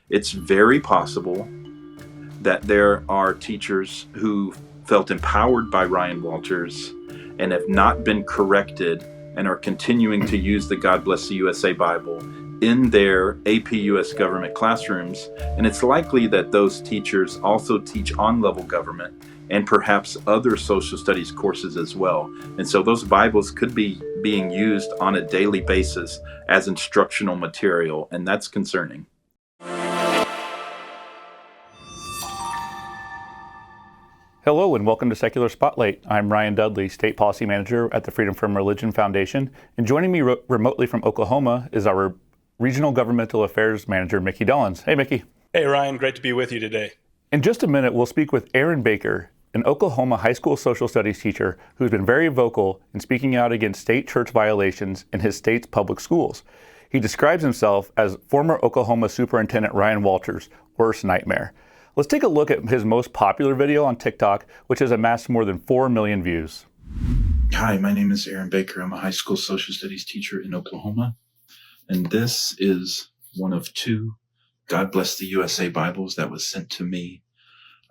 It's very possible that there are teachers who felt empowered by Ryan Walters and have not been corrected and are continuing to use the God Bless the USA Bible in their AP US government classrooms. And it's likely that those teachers also teach on-level government and perhaps other social studies courses as well. And so those Bibles could be being used on a daily basis as instructional material, and that's concerning. Hello and welcome to Secular Spotlight. I'm Ryan Dudley, State Policy Manager at the Freedom from Religion Foundation. And joining me remotely from Oklahoma is our Regional Governmental Affairs Manager, Mickey Dollens. Hey, Mickey. Hey, Ryan. Great to be with you today. In just a minute, we'll speak with Aaron Baker, an Oklahoma high school social studies teacher who's been very vocal in speaking out against state church violations in his state's public schools. He describes himself as former Oklahoma Superintendent Ryan Walters' worst nightmare. Let's take a look at his most popular video on TikTok, which has amassed more than 4 million views. Hi, my name is Aaron Baker. I'm a high school social studies teacher in Oklahoma. And this is one of 2 God Bless the USA Bibles that was sent to me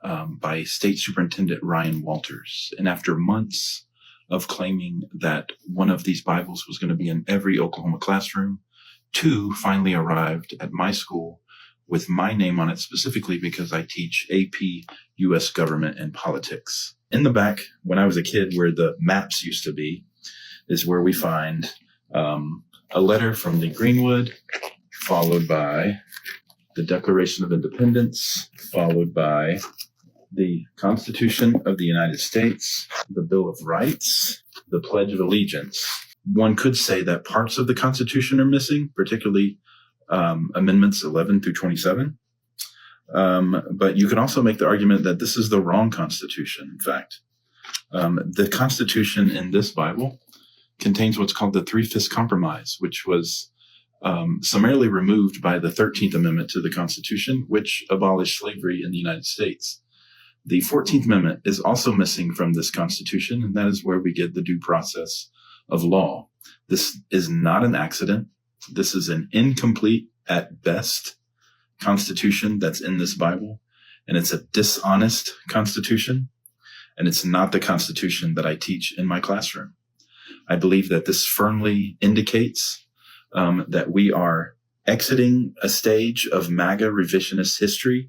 by State Superintendent Ryan Walters. And after months of claiming that one of these Bibles was going to be in every Oklahoma classroom, 2 finally arrived at my school with my name on it, specifically because I teach AP US government and politics. In the back, when I was a kid, where the maps used to be, is where we find a letter from the Greenwood, followed by the Declaration of Independence, followed by the Constitution of the United States, the Bill of Rights, the Pledge of Allegiance. One could say that parts of the Constitution are missing, particularly amendments 11 through 27. But you can also make the argument that this is the wrong Constitution. In fact, the Constitution in this Bible contains what's called the Three-Fifths Compromise, which was summarily removed by the 13th Amendment to the Constitution, which abolished slavery in the United States. The 14th Amendment is also missing from this Constitution, and that is where we get the due process of law. This is not an accident. This is an incomplete, at best, Constitution that's in this Bible, and it's a dishonest Constitution, and it's not the Constitution that I teach in my classroom. I believe that this firmly indicates that we are exiting a stage of MAGA revisionist history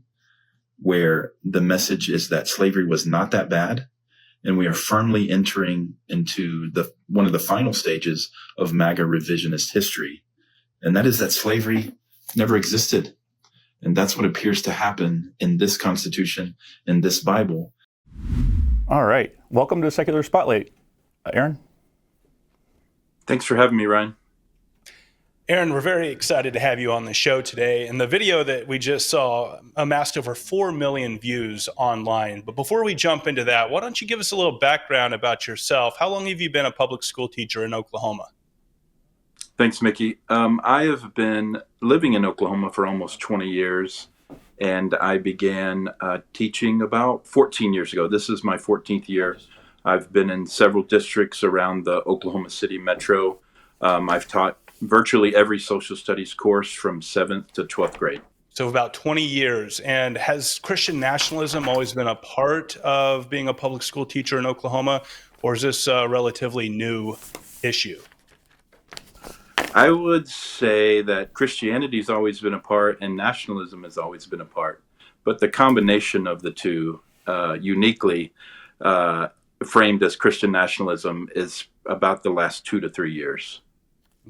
where the message is that slavery was not that bad, and we are firmly entering into one of the final stages of MAGA revisionist history. And that is that slavery never existed. And that's what appears to happen in this Constitution, in this Bible. All right. Welcome to Secular Spotlight. Aaron? Thanks for having me, Ryan. Aaron, we're very excited to have you on the show today. And the video that we just saw amassed over 4 million views online. But before we jump into that, why don't you give us a little background about yourself? How long have you been a public school teacher in Oklahoma? Thanks, Mickey. I have been living in Oklahoma for almost 20 years, and I began teaching about 14 years ago. This is my 14th year. I've been in several districts around the Oklahoma City metro. I've taught virtually every social studies course from 7th to 12th grade. So about 20 years. And has Christian nationalism always been a part of being a public school teacher in Oklahoma, or is this a relatively new issue? I would say that Christianity's always been a part and nationalism has always been a part. But the combination of the two, uniquely framed as Christian nationalism, is about the last 2 to 3 years.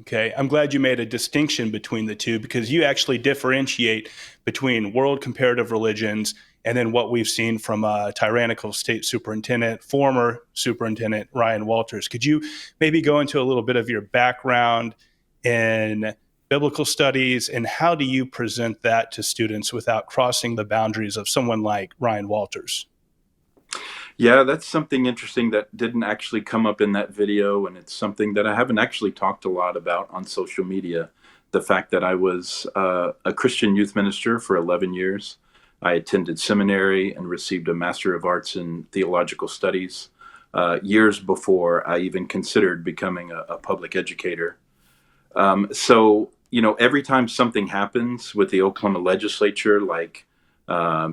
Okay, I'm glad you made a distinction between the two, because you actually differentiate between world comparative religions and then what we've seen from a tyrannical state superintendent, former superintendent Ryan Walters. Could you maybe go into a little bit of your background in biblical studies, and how do you present that to students without crossing the boundaries of someone like Ryan Walters? Yeah, that's something interesting that didn't actually come up in that video, and it's something that I haven't actually talked a lot about on social media. The fact that I was a Christian youth minister for 11 years. I attended seminary and received a Master of Arts in Theological Studies years before I even considered becoming a public educator. So every time something happens with the Oklahoma legislature, like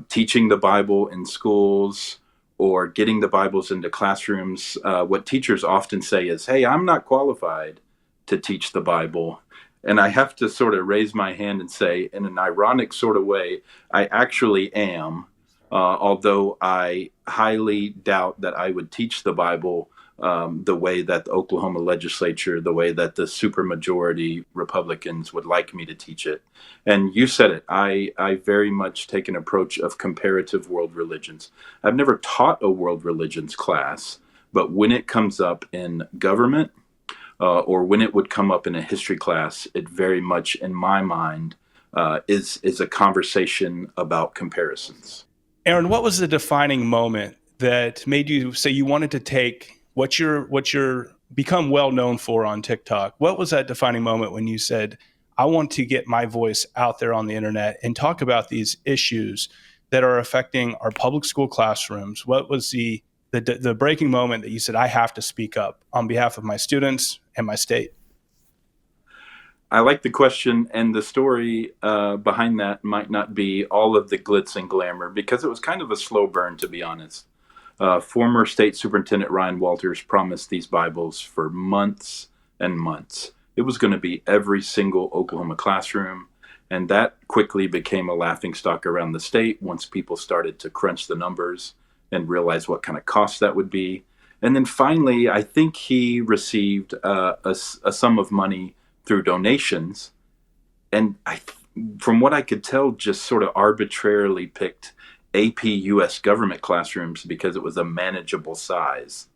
teaching the Bible in schools or getting the Bibles into classrooms, what teachers often say is, "Hey, I'm not qualified to teach the Bible." And I have to sort of raise my hand and say, in an ironic sort of way, I actually am, although I highly doubt that I would teach the Bible the way that the Oklahoma legislature, the way that the supermajority Republicans would like me to teach it. And you said it, I very much take an approach of comparative world religions. I've never taught a world religions class, but when it comes up in government, or when it would come up in a history class, it very much, in my mind, is a conversation about comparisons. Aaron, what was the defining moment that made you say you wanted to take what you're become well known for on TikTok? What was that defining moment when you said, I want to get my voice out there on the internet and talk about these issues that are affecting our public school classrooms? What was the breaking moment that you said, I have to speak up on behalf of my students and my state? I like the question, and the story behind that might not be all of the glitz and glamour, because it was kind of a slow burn, to be honest. Former State Superintendent Ryan Walters promised these Bibles for months and months. It was going to be every single Oklahoma classroom, and that quickly became a laughingstock around the state once people started to crunch the numbers and realize what kind of cost that would be. And then finally, I think he received a sum of money through donations, and from what I could tell, just sort of arbitrarily picked AP US government classrooms because it was a manageable size.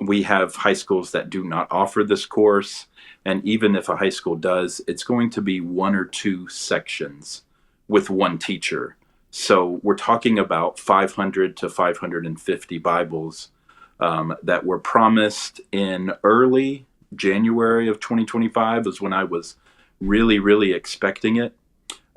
We have high schools that do not offer this course, and even if a high school does, it's going to be one or two sections with one teacher. So we're talking about 500 to 550 Bibles that were promised in early January of 2025 is when I was really, really expecting it.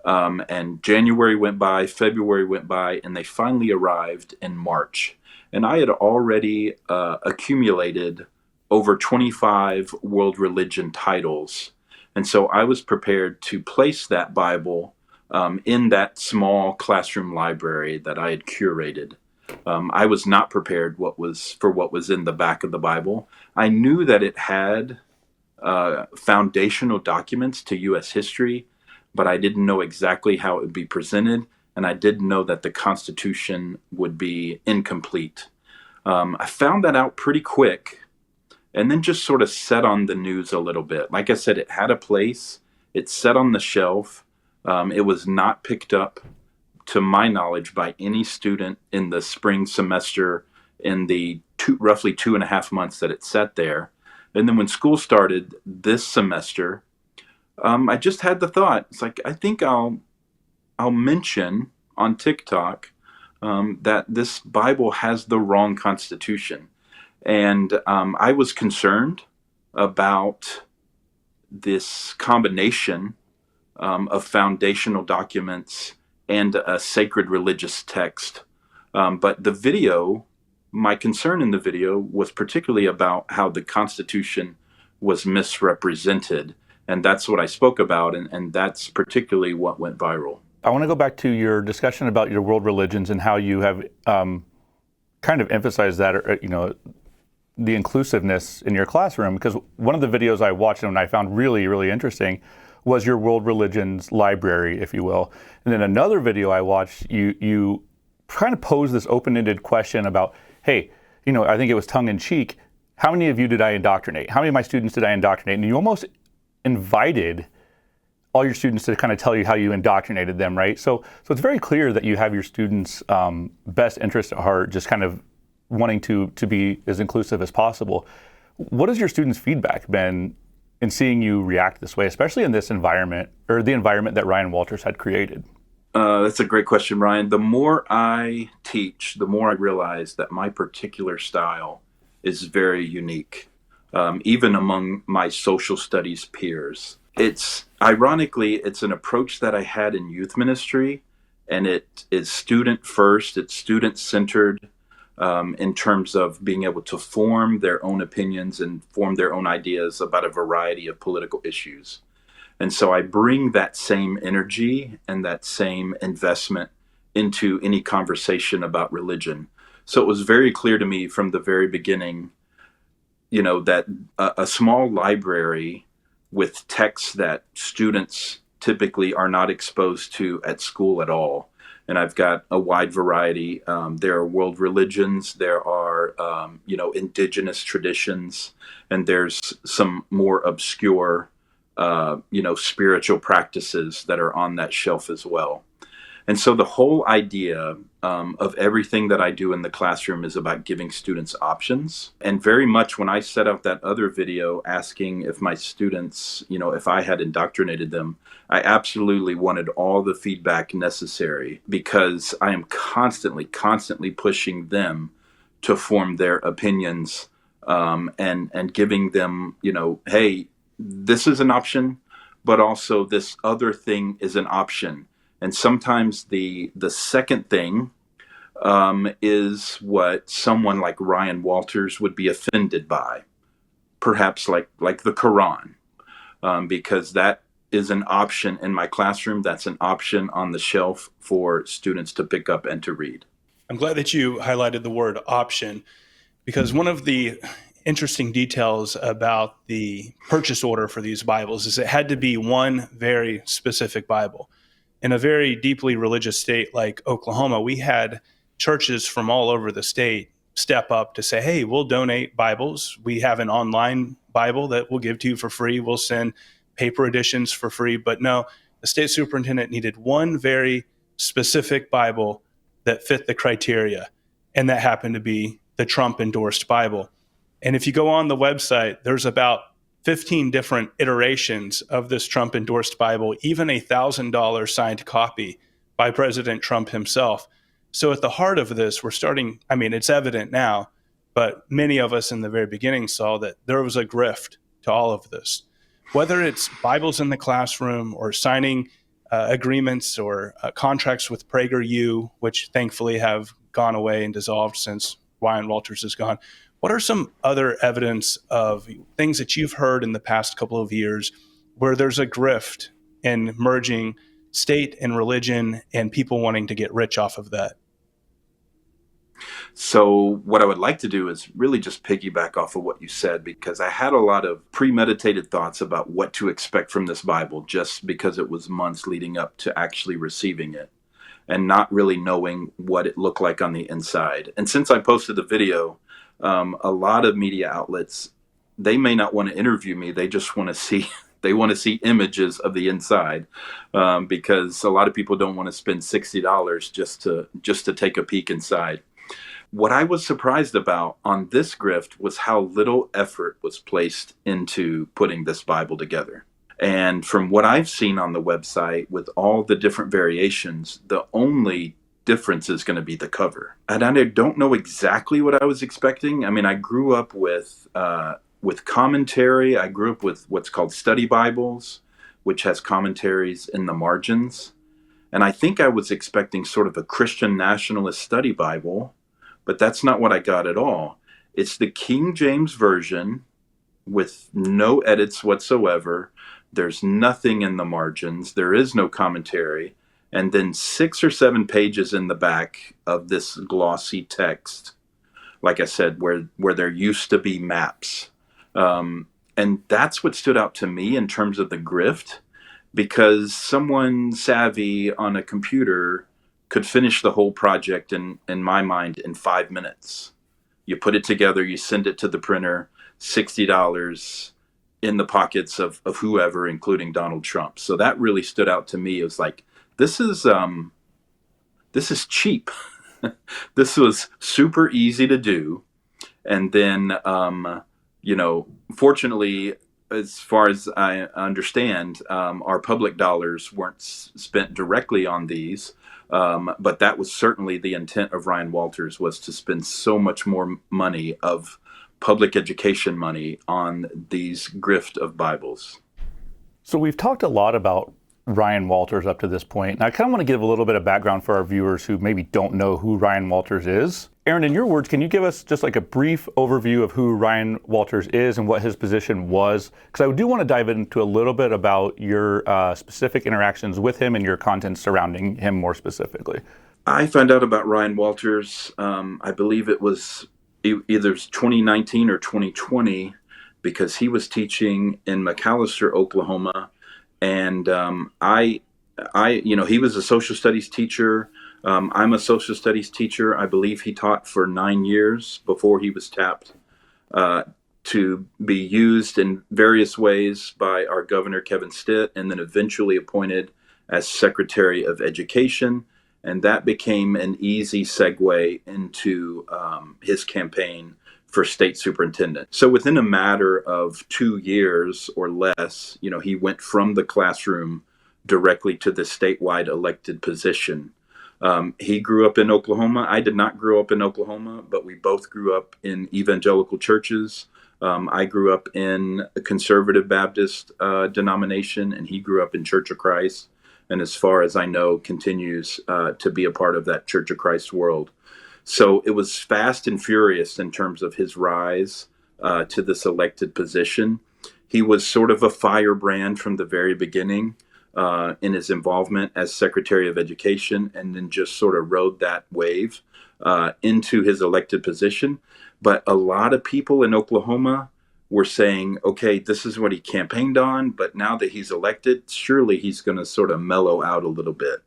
And January went by, February went by, and they finally arrived in March. And I had already accumulated over 25 world religion titles. And so I was prepared to place that Bible in that small classroom library that I had curated. I was not prepared for what was in the back of the Bible. I knew that it had foundational documents to U.S. history, but I didn't know exactly how it would be presented, and I didn't know that the Constitution would be incomplete. I found that out pretty quick, and then just sort of set on the news a little bit. Like I said, it had a place. It sat on the shelf. It was not picked up, to my knowledge, by any student in the spring semester in the roughly 2.5 months that it sat there. And then when school started this semester, I just had the thought, it's like, I think I'll mention on TikTok that this Bible has the wrong Constitution. And I was concerned about this combination of foundational documents and a sacred religious text. But the video, my concern in the video was particularly about how the Constitution was misrepresented. And that's what I spoke about, and that's particularly what went viral. I want to go back to your discussion about your world religions and how you have kind of emphasized that, the inclusiveness in your classroom, because one of the videos I watched and I found really, really interesting was your world religions library, if you will. And then another video I watched, you kind of posed this open-ended question about, hey, I think it was tongue-in-cheek, how many of you did I indoctrinate? How many of my students did I indoctrinate? And you almost invited all your students to kind of tell you how you indoctrinated them, right? So it's very clear that you have your students' best interest at heart, just kind of wanting to be as inclusive as possible. What has your students' feedback been in seeing you react this way, especially in this environment, or the environment that Ryan Walters had created? That's a great question, Ryan. The more I teach, the more I realize that my particular style is very unique, even among my social studies peers. Ironically, it's an approach that I had in youth ministry, and it is student first, it's student centered, in terms of being able to form their own opinions and form their own ideas about a variety of political issues. And so I bring that same energy and that same investment into any conversation about religion. So it was very clear to me from the very beginning, that a small library with texts that students typically are not exposed to at school at all. And I've got a wide variety. There are world religions, there are, indigenous traditions, and there's some more obscure, spiritual practices that are on that shelf as well. And so the whole idea of everything that I do in the classroom is about giving students options. And very much when I set out that other video asking if my students, if I had indoctrinated them, I absolutely wanted all the feedback necessary, because I am constantly pushing them to form their opinions, and giving them, hey, this is an option, but also this other thing is an option. And sometimes the second thing is what someone like Ryan Walters would be offended by, perhaps like the Quran, because that is an option in my classroom. That's an option on the shelf for students to pick up and to read. I'm glad that you highlighted the word option, because one of the interesting details about the purchase order for these Bibles is it had to be one very specific Bible. In a very deeply religious state like Oklahoma, we had churches from all over the state step up to say, hey, we'll donate Bibles. We have an online Bible that we'll give to you for free. We'll send paper editions for free. But no, the state superintendent needed one very specific Bible that fit the criteria, and that happened to be the Trump-endorsed Bible. And if you go on the website, there's about 15 different iterations of this Trump-endorsed Bible, even a $1,000 signed copy by President Trump himself. So at the heart of this, we're starting, it's evident now, but many of us in the very beginning saw that there was a grift to all of this. Whether it's Bibles in the classroom or signing agreements or contracts with PragerU, which thankfully have gone away and dissolved since Ryan Walters is gone. What are some other evidence of things that you've heard in the past couple of years where there's a grift in merging state and religion and people wanting to get rich off of that? So what I would like to do is really just piggyback off of what you said, because I had a lot of premeditated thoughts about what to expect from this Bible, just because it was months leading up to actually receiving it and not really knowing what it looked like on the inside. And since I posted the video, a lot of media outlets, they may not want to interview me. They just want to see, they want to see images of the inside, because a lot of people don't want to spend $60 just to take a peek inside. What I was surprised about on this grift was how little effort was placed into putting this Bible together. And from what I've seen on the website with all the different variations, the only difference is going to be the cover. And I don't know exactly what I was expecting. I grew up with commentary. I grew up with what's called study Bibles, which has commentaries in the margins. And I think I was expecting sort of a Christian nationalist study Bible, but that's not what I got at all. It's the King James Version with no edits whatsoever. There's nothing in the margins. There is no commentary. And then 6 or 7 pages in the back of this glossy text, like I said, where there used to be maps. And that's what stood out to me in terms of the grift, because someone savvy on a computer could finish the whole project in my mind in 5 minutes. You put it together, you send it to the printer, $60 in the pockets of whoever, including Donald Trump. So that really stood out to me. It was like, this is cheap. This was super easy to do. And then, fortunately, as far as I understand, our public dollars weren't spent directly on these. But that was certainly the intent of Ryan Walters, was to spend so much more money of public education money on these grift of Bibles. So we've talked a lot about Ryan Walters up to this point. And I kind of want to give a little bit of background for our viewers who maybe don't know who Ryan Walters is. Aaron, in your words, can you give us just like a brief overview of who Ryan Walters is and what his position was? Because I do want to dive into a little bit about your specific interactions with him and your content surrounding him more specifically. I found out about Ryan Walters, I believe it was either 2019 or 2020, because he was teaching in McAlester, Oklahoma. And he was a social studies teacher. I'm a social studies teacher. I believe he taught for 9 years before he was tapped to be used in various ways by our governor, Kevin Stitt, and then eventually appointed as Secretary of Education. And that became an easy segue into his campaign for state superintendent. So within a matter of 2 years or less, he went from the classroom directly to the statewide elected position. He grew up in Oklahoma. I did not grow up in Oklahoma, but we both grew up in evangelical churches. I grew up in a conservative Baptist denomination, and he grew up in Church of Christ. And as far as I know, continues to be a part of that Church of Christ world. So it was fast and furious in terms of his rise to this elected position. He was sort of a firebrand from the very beginning in his involvement as Secretary of Education, and then just sort of rode that wave into his elected position. But a lot of people in Oklahoma were saying, okay, this is what he campaigned on, but now that he's elected, surely he's going to sort of mellow out a little bit.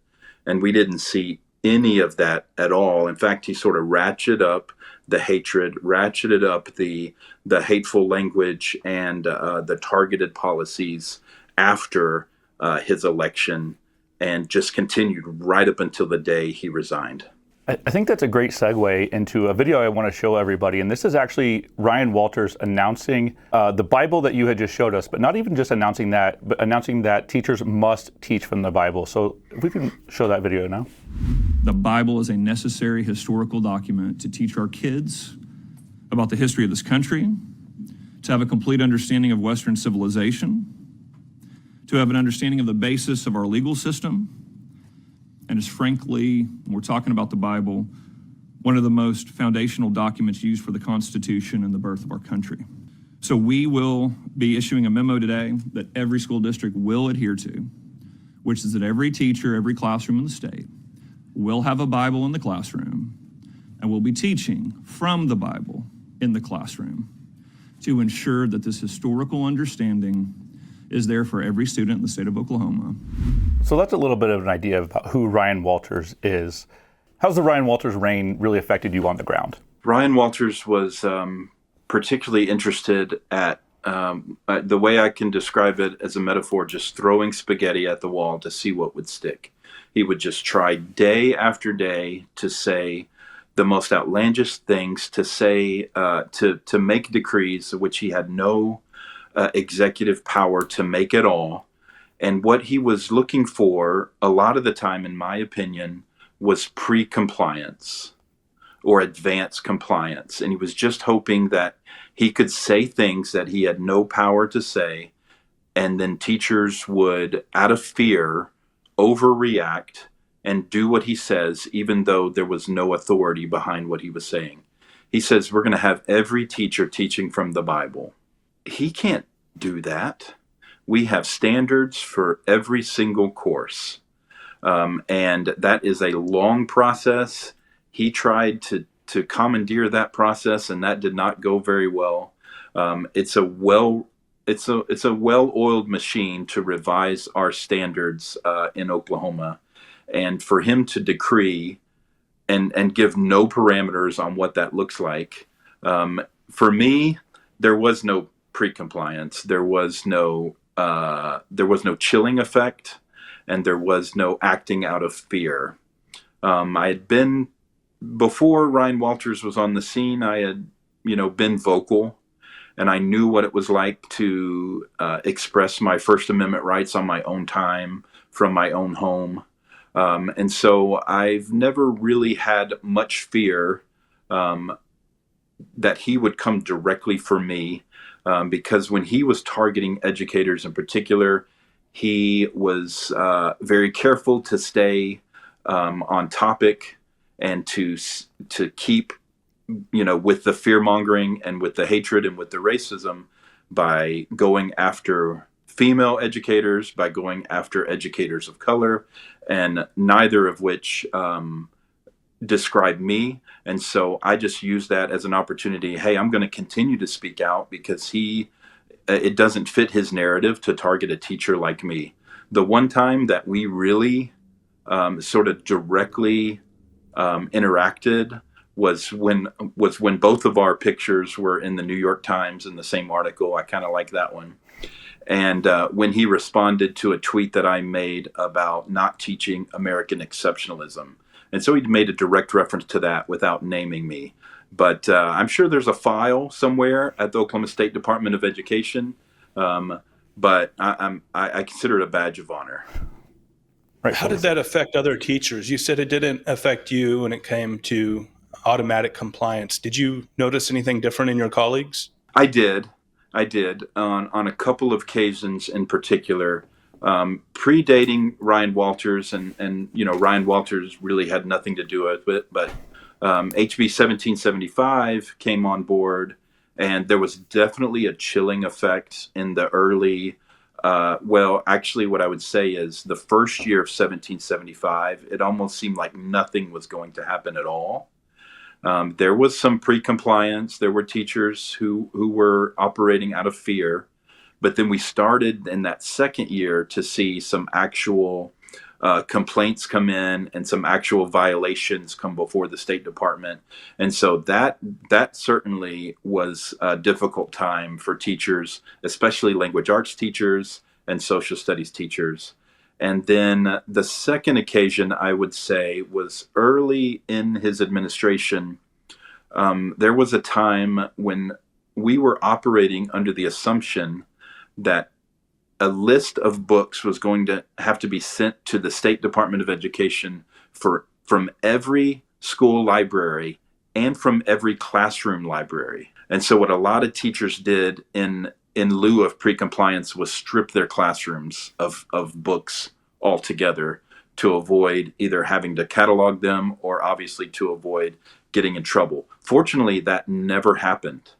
And we didn't see any of that at all. In fact, he sort of ratcheted up the hatred, ratcheted up the hateful language and the targeted policies after his election, and just continued right up until the day he resigned. I think that's a great segue into a video I want to show everybody. And this is actually Ryan Walters announcing the Bible that you had just showed us, but not even just announcing that, but announcing that teachers must teach from the Bible. So if we can show that video now. The Bible is a necessary historical document to teach our kids about the history of this country, to have a complete understanding of Western civilization, to have an understanding of the basis of our legal system, and is frankly, when we're talking about the Bible, one of the most foundational documents used for the Constitution and the birth of our country. So we will be issuing a memo today that every school district will adhere to, which is that every teacher, every classroom in the state will have a Bible in the classroom, and will be teaching from the Bible in the classroom to ensure that this historical understanding is there for every student in the state of Oklahoma. So that's a little bit of an idea about who Ryan Walters is. How's the Ryan Walters reign really affected you on the ground? Ryan Walters was particularly interested at the way I can describe it as a metaphor, just throwing spaghetti at the wall to see what would stick. He would just try day after day to say the most outlandish things, to say, to make decrees which he had no executive power to make at all. And what he was looking for a lot of the time, in my opinion, was pre-compliance or advanced compliance. And he was just hoping that he could say things that he had no power to say, and then teachers would, out of fear, overreact and do what he says, even though there was no authority behind what he was saying. He says, we're going to have every teacher teaching from the Bible. He can't do that. We have standards for every single course. And that is a long process. He tried to commandeer that process, and that did not go very well. It's a well-oiled machine to revise our standards in Oklahoma. And for him to decree and give no parameters on what that looks like, for me, there was no pre-compliance. There was no chilling effect, and there was no acting out of fear. I had been, before Ryan Walters was on the scene, I had, been vocal, and I knew what it was like to express my First Amendment rights on my own time from my own home. And so I've never really had much fear that he would come directly for me. Because when he was targeting educators in particular, He was very careful to stay on topic and to keep, with the fear mongering and with the hatred and with the racism by going after female educators, by going after educators of color, and neither of which describe me. And so I just use that as an opportunity. Hey, I'm going to continue to speak out because it doesn't fit his narrative to target a teacher like me. The one time that we really sort of directly interacted was when both of our pictures were in the New York Times in the same article. I kind of like that one. And when he responded to a tweet that I made about not teaching American exceptionalism. And so he made a direct reference to that without naming me. But I'm sure there's a file somewhere at the Oklahoma State Department of Education. But I consider it a badge of honor. Right. How did that affect other teachers? You said it didn't affect you when it came to automatic compliance. Did you notice anything different in your colleagues? I did on a couple of occasions in particular, predating Ryan Walters, and Ryan Walters really had nothing to do with it, but HB 1775 came on board, and there was definitely a chilling effect in the early, actually what I would say is the first year of 1775, it almost seemed like nothing was going to happen at all. There was some pre-compliance. There were teachers who were operating out of fear. But then we started in that second year to see some actual complaints come in and some actual violations come before the State Department. And so that certainly was a difficult time for teachers, especially language arts teachers and social studies teachers. And then the second occasion, I would say, was early in his administration. There was a time when we were operating under the assumption that a list of books was going to have to be sent to the State Department of Education from every school library and from every classroom library. And so what a lot of teachers did in lieu of pre-compliance was strip their classrooms of books altogether to avoid either having to catalog them or obviously to avoid getting in trouble. Fortunately, that never happened.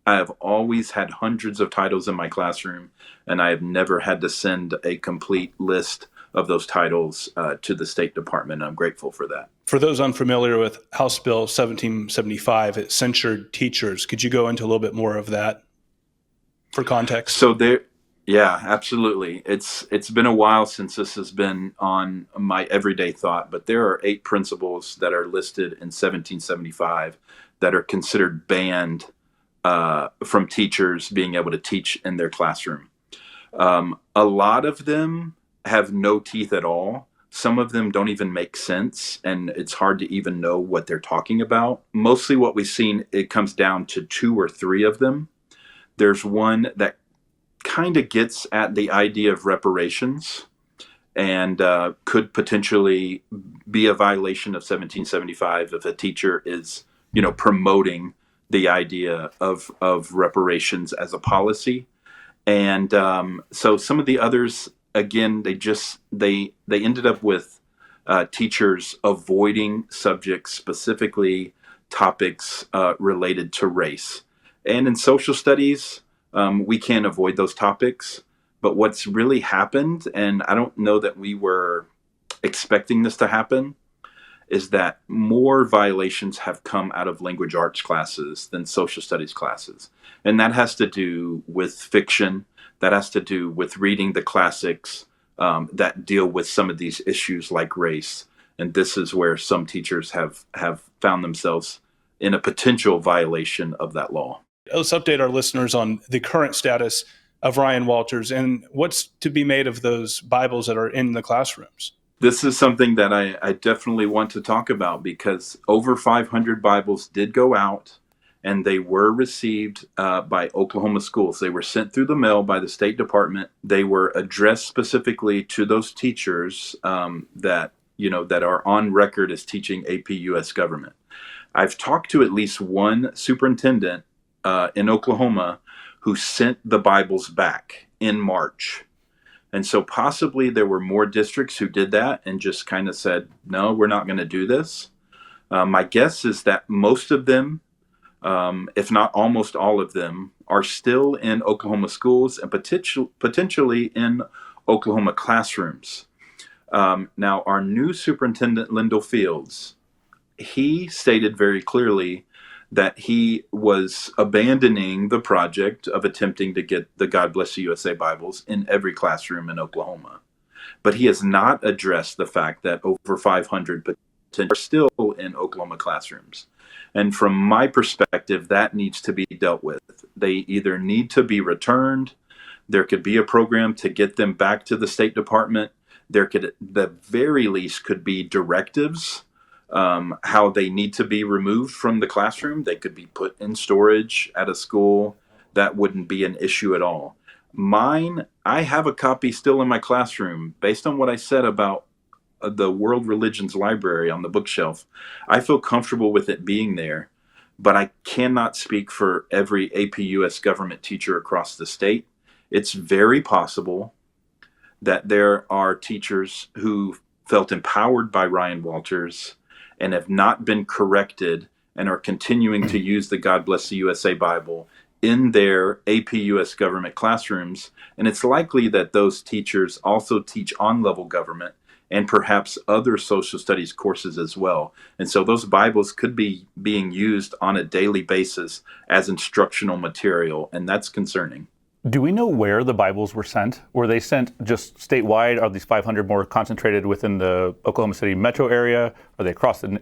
I have always had hundreds of titles in my classroom, and I have never had to send a complete list of those titles to the State Department. I'm grateful for that. For those unfamiliar with House Bill 1775, it censured teachers. Could you go into a little bit more of that for context? So yeah, absolutely. It's been a while since this has been on my everyday thought, but there are 8 principles that are listed in 1775 that are considered banned from teachers being able to teach in their classroom. A lot of them have no teeth at all. Some of them don't even make sense, and it's hard to even know what they're talking about. Mostly what we've seen, it comes down to 2 or 3 of them. There's one that kind of gets at the idea of reparations and could potentially be a violation of 1775 if a teacher is, promoting the idea of reparations as a policy. And so some of the others, again, they ended up with teachers avoiding subjects, specifically topics related to race. And in social studies, we can't avoid those topics. But what's really happened, and I don't know that we were expecting this to happen, is that more violations have come out of language arts classes than social studies classes. And that has to do with fiction. That has to do with reading the classics that deal with some of these issues like race. And this is where some teachers have found themselves in a potential violation of that law. Let's update our listeners on the current status of Ryan Walters and what's to be made of those Bibles that are in the classrooms. This is something that I definitely want to talk about because over 500 Bibles did go out and they were received by Oklahoma schools. They were sent through the mail by the State Department. They were addressed specifically to those teachers that are on record as teaching AP US government. I've talked to at least one superintendent in Oklahoma who sent the Bibles back in March. And so possibly there were more districts who did that and just kind of said, no, we're not going to do this. My guess is that most of them, if not almost all of them, are still in Oklahoma schools and potentially in Oklahoma classrooms. Now, our new superintendent, Lyndall Fields, he stated very clearly that he was abandoning the project of attempting to get the God Bless the USA Bibles in every classroom in Oklahoma. But he has not addressed the fact that over 500 are still in Oklahoma classrooms. And from my perspective, that needs to be dealt with. They either need to be returned, there could be a program to get them back to the State Department. There could, at the very least, could be directives how they need to be removed from the classroom. They could be put in storage at a school. That wouldn't be an issue at all. Mine, I have a copy still in my classroom. Based on what I said about the World Religions Library on the bookshelf, I feel comfortable with it being there, but I cannot speak for every APUS government teacher across the state. It's very possible that there are teachers who felt empowered by Ryan Walters and have not been corrected and are continuing to use the God Bless the USA Bible in their APUS government classrooms. And it's likely that those teachers also teach on-level government and perhaps other social studies courses as well. And so those Bibles could be being used on a daily basis as instructional material, and that's concerning. Do we know where the Bibles were sent? Were they sent just statewide? Are these 500 more concentrated within the Oklahoma City metro area? Are they across the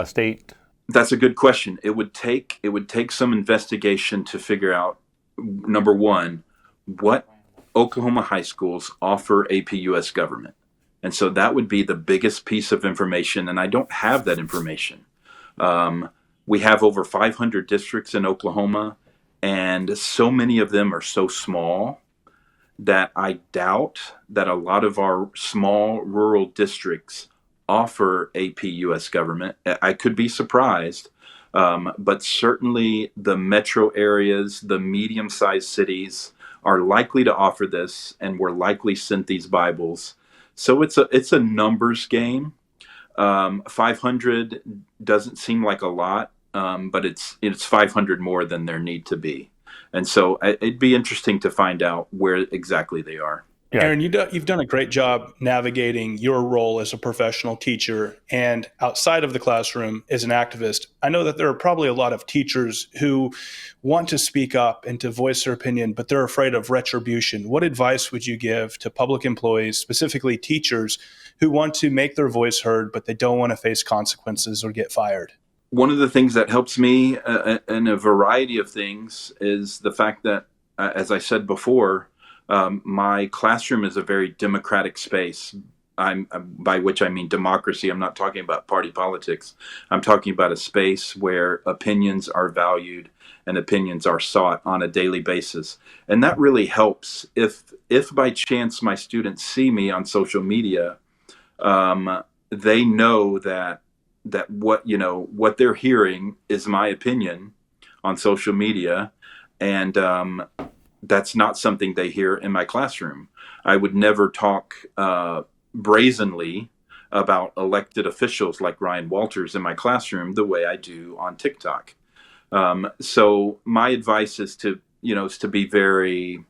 state? That's a good question. It would take some investigation to figure out, number one, what Oklahoma high schools offer APUS government. And so that would be the biggest piece of information, and I don't have that information. We have over 500 districts in Oklahoma, and so many of them are so small that I doubt that a lot of our small rural districts offer APUS government. I could be surprised, but certainly the metro areas, the medium-sized cities are likely to offer this, and were likely sent these Bibles. So it's a numbers game. 500 doesn't seem like a lot, but it's 500 more than there need to be. And so it'd be interesting to find out where exactly they are. Yeah. Aaron, you've done a great job navigating your role as a professional teacher and outside of the classroom as an activist. I know that there are probably a lot of teachers who want to speak up and to voice their opinion, but they're afraid of retribution. What advice would you give to public employees, specifically teachers, who want to make their voice heard, but they don't want to face consequences or get fired? One of the things that helps me in a variety of things is the fact that, as I said before, my classroom is a very democratic space. By which I mean democracy. I'm not talking about party politics. I'm talking about a space where opinions are valued and opinions are sought on a daily basis. And that really helps if by chance my students see me on social media, they know that what they're hearing is my opinion on social media, and that's not something they hear in my classroom. I would never talk brazenly about elected officials like Ryan Walters in my classroom the way I do on TikTok. So my advice is to be very,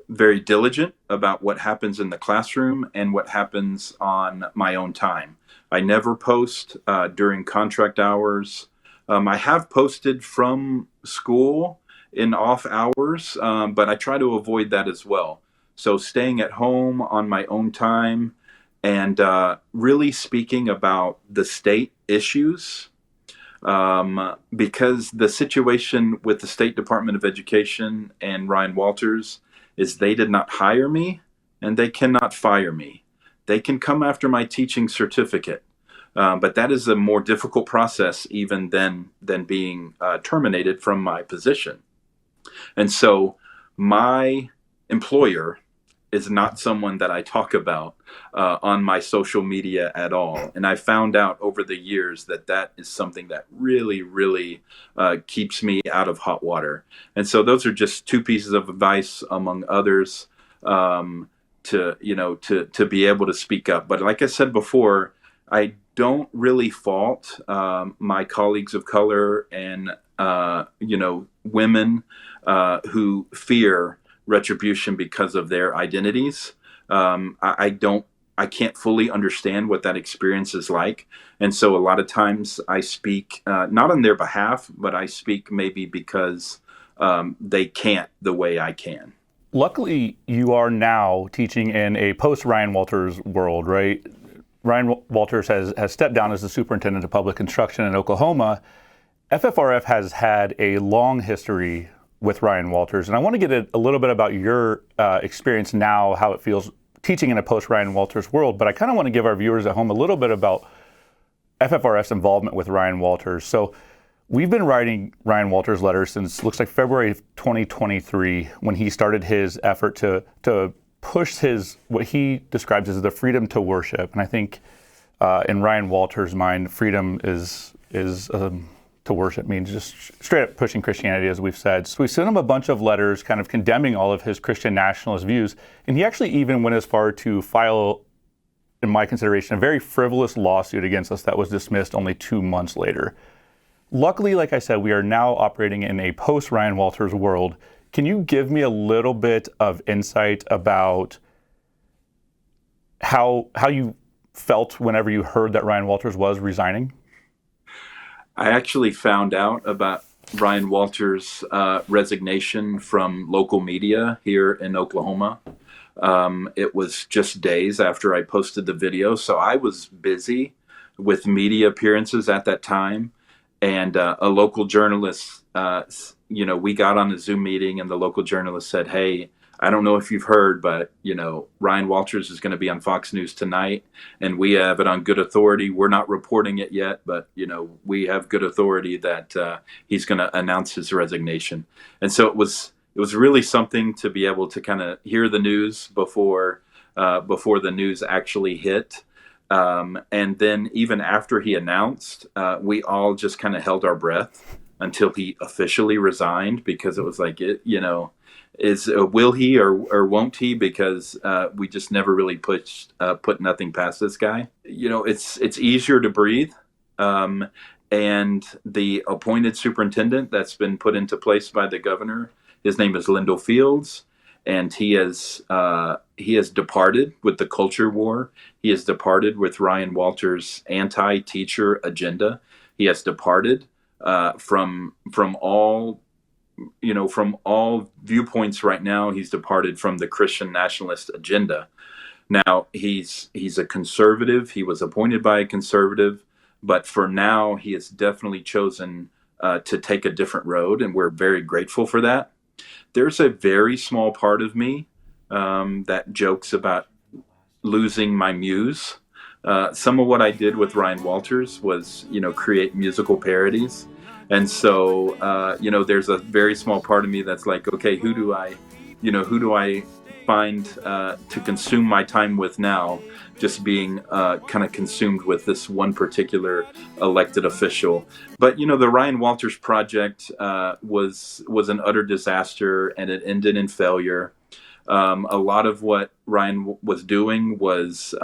very diligent about what happens in the classroom and what happens on my own time. I never post during contract hours. I have posted from school in off hours, but I try to avoid that as well. So staying at home on my own time and really speaking about the state issues, because the situation with the State Department of Education and Ryan Walters is they did not hire me and they cannot fire me. They can come after my teaching certificate, but that is a more difficult process even than being terminated from my position. And so my employer is not someone that I talk about on my social media at all. And I found out over the years that is something that really, really keeps me out of hot water. And so those are just two pieces of advice among others. to be able to speak up. But like I said before, I don't really fault my colleagues of color and women who fear retribution because of their identities. I can't fully understand what that experience is like. And so a lot of times I speak not on their behalf, but I speak maybe because they can't the way I can. Luckily, you are now teaching in a post-Ryan Walters world, right? Ryan Walters has stepped down as the superintendent of public instruction in Oklahoma. FFRF has had a long history with Ryan Walters, and I want to get a little bit about your experience now, how it feels teaching in a post-Ryan Walters world, but I kind of want to give our viewers at home a little bit about FFRF's involvement with Ryan Walters. So we've been writing Ryan Walters letters since, looks like February of 2023, when he started his effort to push what he describes as the freedom to worship. And I think in Ryan Walters' mind, freedom is to worship means just straight up pushing Christianity, as we've said. So we sent him a bunch of letters kind of condemning all of his Christian nationalist views. And he actually even went as far to file, in my consideration, a very frivolous lawsuit against us that was dismissed only 2 months later. Luckily, like I said, we are now operating in a post-Ryan Walters world. Can you give me a little bit of insight about how you felt whenever you heard that Ryan Walters was resigning? I actually found out about Ryan Walters' resignation from local media here in Oklahoma. It was just days after I posted the video, so I was busy with media appearances at that time. And a local journalist, we got on a Zoom meeting, and the local journalist said, "Hey, I don't know if you've heard, but, Ryan Walters is going to be on Fox News tonight, and we have it on good authority. We're not reporting it yet, but, we have good authority that he's going to announce his resignation." And so it was really something to be able to kind of hear the news before the news actually hit. And then even after he announced, we all just kind of held our breath until he officially resigned, because it was like, will he or won't he? Because we just never really put nothing past this guy. It's easier to breathe. And the appointed superintendent that's been put into place by the governor, his name is Lyndall Fields. And he has departed with the culture war. He has departed with Ryan Walters' anti-teacher agenda. He has departed from all viewpoints right now. He's departed from the Christian nationalist agenda. Now he's a conservative. He was appointed by a conservative, but for now he has definitely chosen to take a different road, and we're very grateful for that. There's a very small part of me that jokes about losing my muse. Some of what I did with Ryan Walters was, create musical parodies. And so, there's a very small part of me that's like, okay, who do I find to consume my time with now, just being kind of consumed with this one particular elected official. But, the Ryan Walters project was an utter disaster, and it ended in failure. A lot of what Ryan was doing was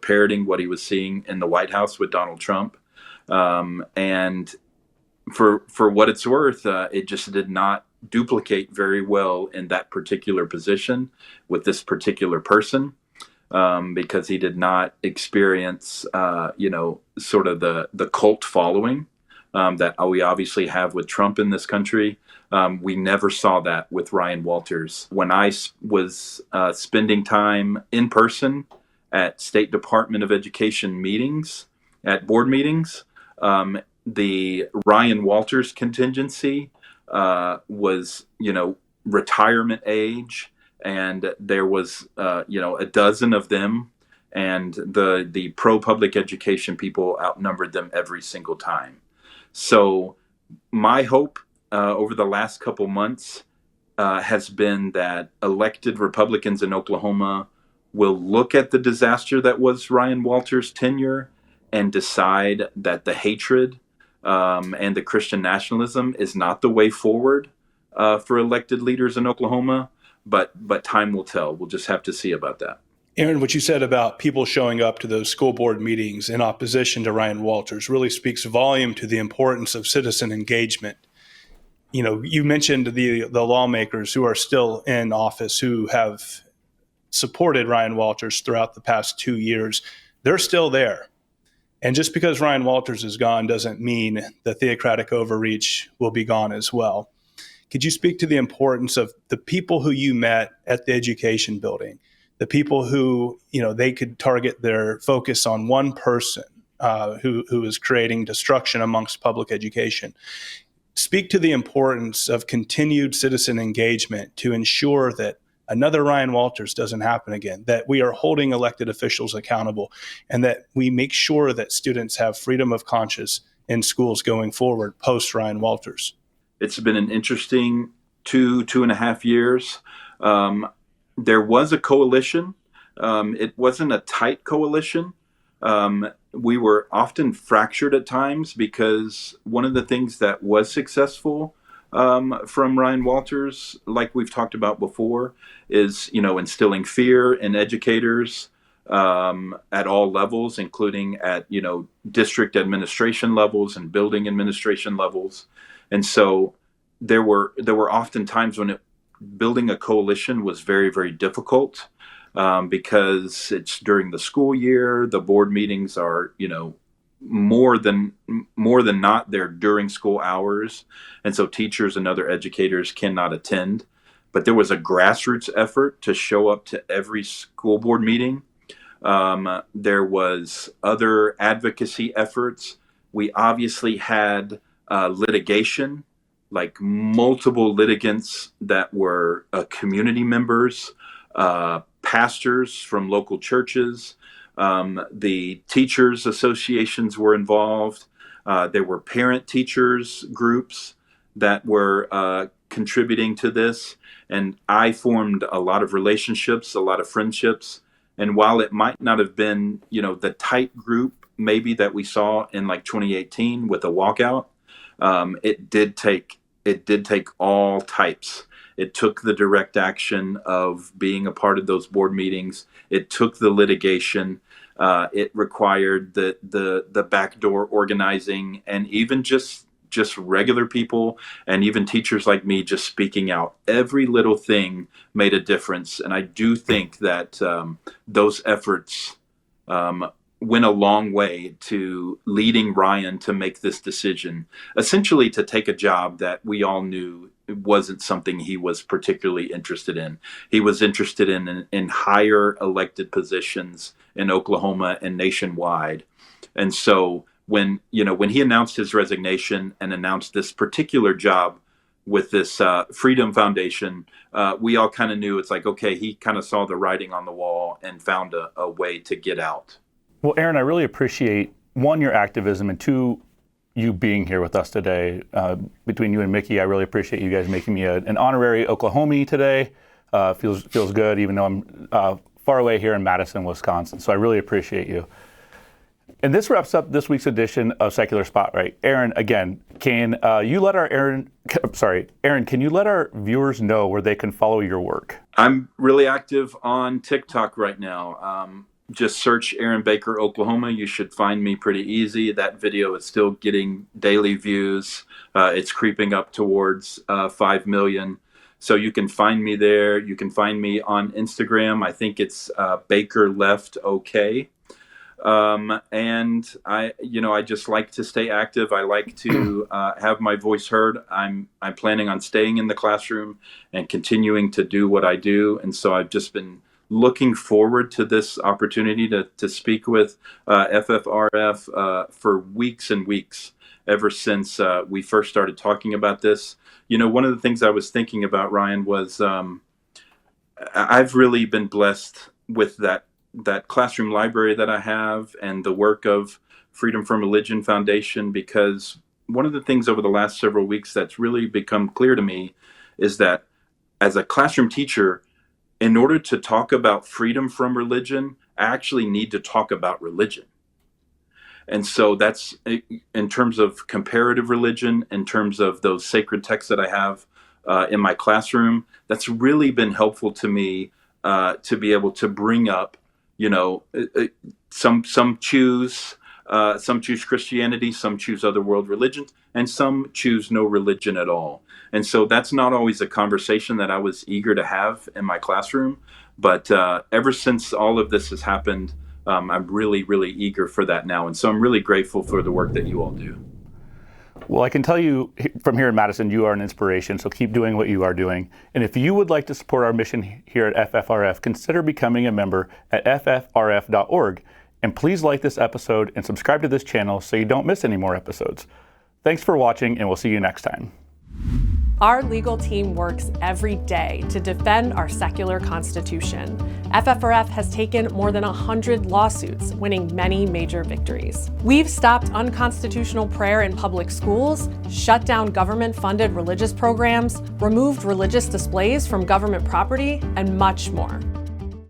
parroting what he was seeing in the White House with Donald Trump. And for what it's worth, it just did not duplicate very well in that particular position with this particular person, because he did not experience, sort of the cult following that we obviously have with Trump in this country. We never saw that with Ryan Walters. When I was spending time in person at State Department of Education meetings, at board meetings, the Ryan Walters contingency was, retirement age, and there was, a dozen of them, and the pro-public education people outnumbered them every single time. So my hope over the last couple months has been that elected Republicans in Oklahoma will look at the disaster that was Ryan Walters' tenure and decide that the hatred and the Christian nationalism is not the way forward for elected leaders in Oklahoma, but time will tell. We'll just have to see about that. Aaron, what you said about people showing up to those school board meetings in opposition to Ryan Walters really speaks volume to the importance of citizen engagement. You know, you mentioned the lawmakers who are still in office who have supported Ryan Walters throughout the past 2 years. They're still there. And just because Ryan Walters is gone doesn't mean the theocratic overreach will be gone as well. Could you speak to the importance of the people who you met at the education building, the people who, you know, they could target their focus on one person who is creating destruction amongst public education? Speak to the importance of continued citizen engagement to ensure that another Ryan Walters doesn't happen again, that we are holding elected officials accountable, and that we make sure that students have freedom of conscience in schools going forward post Ryan Walters. It's been an interesting 2.5 years. There was a coalition. It wasn't a tight coalition. We were often fractured at times because one of the things that was successful from Ryan Walters, like we've talked about before, is, you know, instilling fear in educators at all levels, including at, you know, district administration levels and building administration levels. And so there were often times when building a coalition was very, very difficult because it's during the school year. The board meetings are, you know, more than not, they're during school hours, and so teachers and other educators cannot attend. But there was a grassroots effort to show up to every school board meeting. There was other advocacy efforts. We obviously had litigation, like multiple litigants that were community members, pastors from local churches. The teachers associations were involved. There were parent teachers groups that were contributing to this. And I formed a lot of relationships, a lot of friendships. And while it might not have been, you know, the tight group maybe that we saw in like 2018 with a walkout, it did take all types. It took the direct action of being a part of those board meetings. It took the litigation. It required the backdoor organizing, and even just regular people and even teachers like me just speaking out. Every little thing made a difference. And I do think that those efforts went a long way to leading Ryan to make this decision, essentially to take a job that we all knew wasn't something he was particularly interested in. He was interested in higher elected positions in Oklahoma and nationwide. And so when he announced his resignation and announced this particular job with this Freedom Foundation, we all kind of knew it's like, okay, he kind of saw the writing on the wall and found a way to get out. Well, Aaron, I really appreciate, one, your activism, and two, you being here with us today. Between you and Mickey, I really appreciate you guys making me an honorary Oklahomie today. Feels good, even though I'm far away here in Madison, Wisconsin. So I really appreciate you. And this wraps up this week's edition of Secular Spotlight. Aaron, again, can you let Aaron, can you let our viewers know where they can follow your work? I'm really active on TikTok right now. Just search Aaron Baker, Oklahoma. You should find me pretty easy. That video is still getting daily views. It's creeping up towards 5 million. So you can find me there. You can find me on Instagram. I think it's Baker Left OK. And I just like to stay active. I like to have my voice heard. I'm planning on staying in the classroom and continuing to do what I do. And so I've just been looking forward to this opportunity to speak with FFRF for weeks and weeks, ever since we first started talking about this. You know, one of the things I was thinking about, Ryan, was I've really been blessed with that classroom library that I have and the work of Freedom from Religion Foundation, because one of the things over the last several weeks that's really become clear to me is that as a classroom teacher, in order to talk about freedom from religion, I actually need to talk about religion. And so that's in terms of comparative religion, in terms of those sacred texts that I have in my classroom. That's really been helpful to me to be able to bring up, some choose Christianity, some choose other world religions, and some choose no religion at all. And so that's not always a conversation that I was eager to have in my classroom. But ever since all of this has happened, I'm really, really eager for that now. And so I'm really grateful for the work that you all do. Well, I can tell you from here in Madison, you are an inspiration, so keep doing what you are doing. And if you would like to support our mission here at FFRF, consider becoming a member at ffrf.org. And please like this episode and subscribe to this channel so you don't miss any more episodes. Thanks for watching, and we'll see you next time. Our legal team works every day to defend our secular Constitution. FFRF has taken more than 100 lawsuits, winning many major victories. We've stopped unconstitutional prayer in public schools, shut down government-funded religious programs, removed religious displays from government property, and much more.